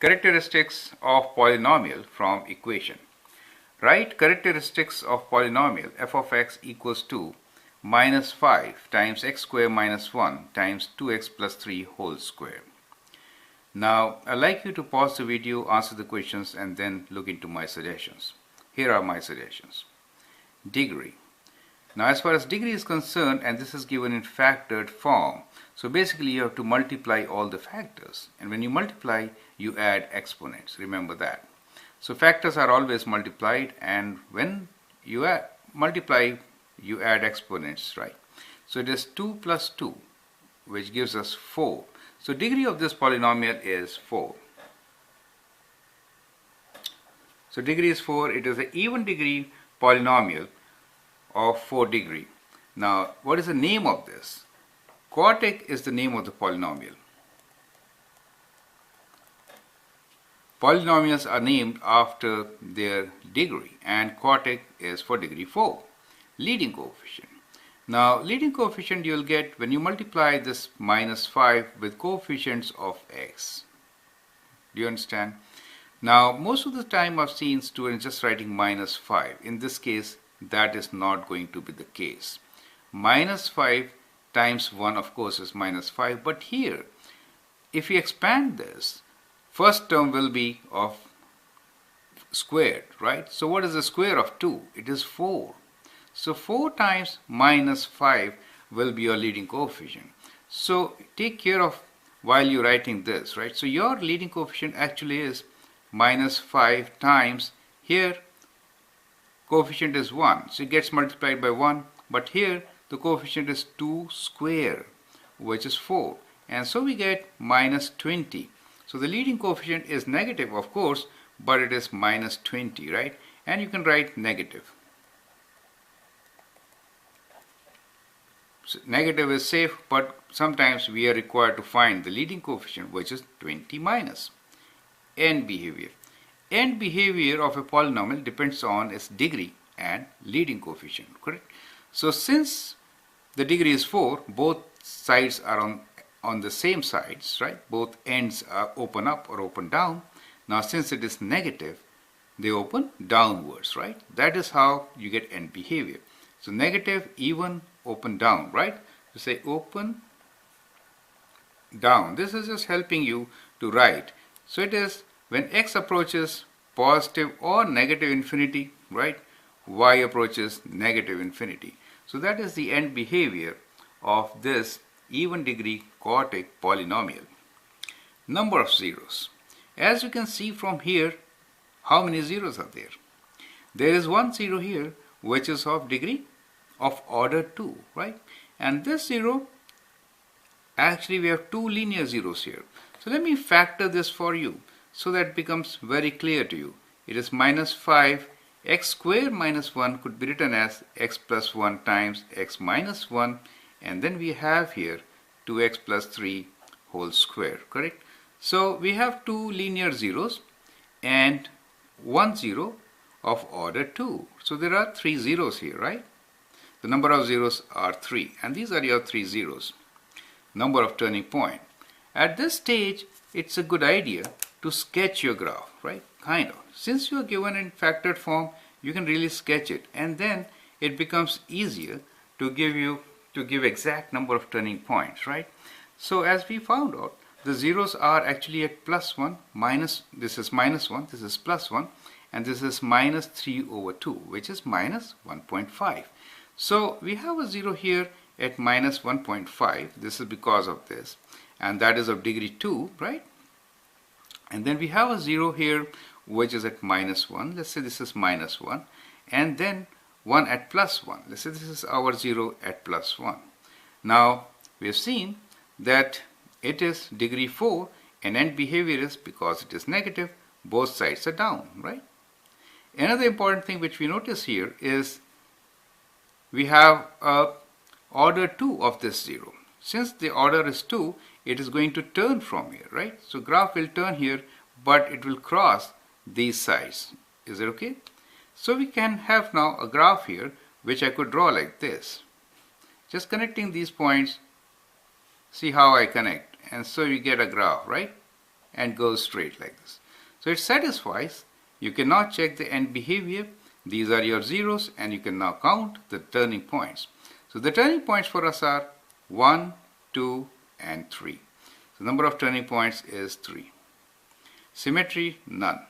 Characteristics of polynomial from equation. Write characteristics of polynomial f of x equals to minus 5 times x square minus 1 times 2x plus 3 whole square. Now, I'd like you to pause the video, answer the questions, and then look into my suggestions. Here are my suggestions. Degree. Now, as far as degree is concerned, and this is given in factored form, so basically you have to multiply all the factors. And when you multiply, you add exponents. Remember that. So factors are always multiplied, and when you multiply, you add exponents, right? So it is 2 plus 2, which gives us 4. So degree of this polynomial is 4. So degree is 4. It is an even degree polynomial of 4 degree. Now, what is the name of this? Quartic is the name of the polynomial. Polynomials are named after their degree, and quartic is for degree 4. Leading coefficient. Now, leading coefficient you will get when you multiply this minus 5 with coefficients of x. Do you understand? Now, most of the time I've seen students just writing minus 5. In this case, that is not going to be the case. Minus 5 times 1, of course, is minus 5. But here, if you expand this, first term will be of squared, right? So what is the square of 2? It is 4. So 4 times minus 5 will be your leading coefficient. So take care of while you're writing this, right? So your leading coefficient actually is minus 5 times, here coefficient is 1. So it gets multiplied by 1. But here the coefficient is 2 square, which is 4. And so we get minus 20. So the leading coefficient is negative, of course, but it is minus 20, right? And you can write negative. So negative is safe, but sometimes we are required to find the leading coefficient, which is 20 minus. End behavior. End behavior of a polynomial depends on its degree and leading coefficient, correct? So since the degree is 4, both sides are on the same sides, right? Both ends are open up or open down. Now since it is negative, they open downwards, right? That is how you get end behavior. So negative, even, open, down, right? So say open, down. This is just helping you to write. So it is when x approaches positive or negative infinity, right? Y approaches negative infinity. So that is the end behavior of this even degree quartic polynomial. Number of zeros. As you can see from here, how many zeros are there? There is one zero here, which is of degree of order 2, right? And this zero, actually we have two linear zeros here. So let me factor this for you so that it becomes very clear to you. It is minus 5. X squared minus 1 could be written as x plus 1 times x minus 1, and then we have here 2x plus 3 whole square, correct? So we have two linear zeros and one zero of order 2. So there are 3 zeros here, right? The number of zeros are 3, and these are your 3 zeros. Number of turning point. At this stage, it's a good idea to sketch your graph, right? Kind of. Since you are given in factored form, you can really sketch it, and then it becomes easier to give exact number of turning points, right? So as we found out, the zeros are actually at plus 1, minus, this is minus 1, this is plus 1, and this is minus 3 over 2, which is minus 1.5. So we have a zero here at minus 1.5. This is because of this, and that is of degree 2, right? And then we have a zero here which is at minus 1. Let's say this is minus 1, and then 1 at plus 1. Let's say this is our 0 at plus 1. Now we have seen that it is degree 4, and end behavior is, because it is negative, both sides are down, right? Another important thing which we notice here is we have order 2 of this 0. Since the order is 2, it is going to turn from here, right? So graph will turn here, but it will cross these sides. Is it okay? So we can have now a graph here, which I could draw like this. Just connecting these points, see how I connect. And so you get a graph, right? and goes straight like this. So it satisfies. You can now check the end behavior. These are your zeros, and you can now count the turning points. So the turning points for us are 1, 2, and 3. The number of turning points is 3. Symmetry, none.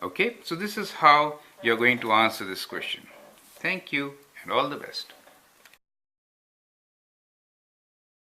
Okay, so this is how you're going to answer this question. Thank you and all the best.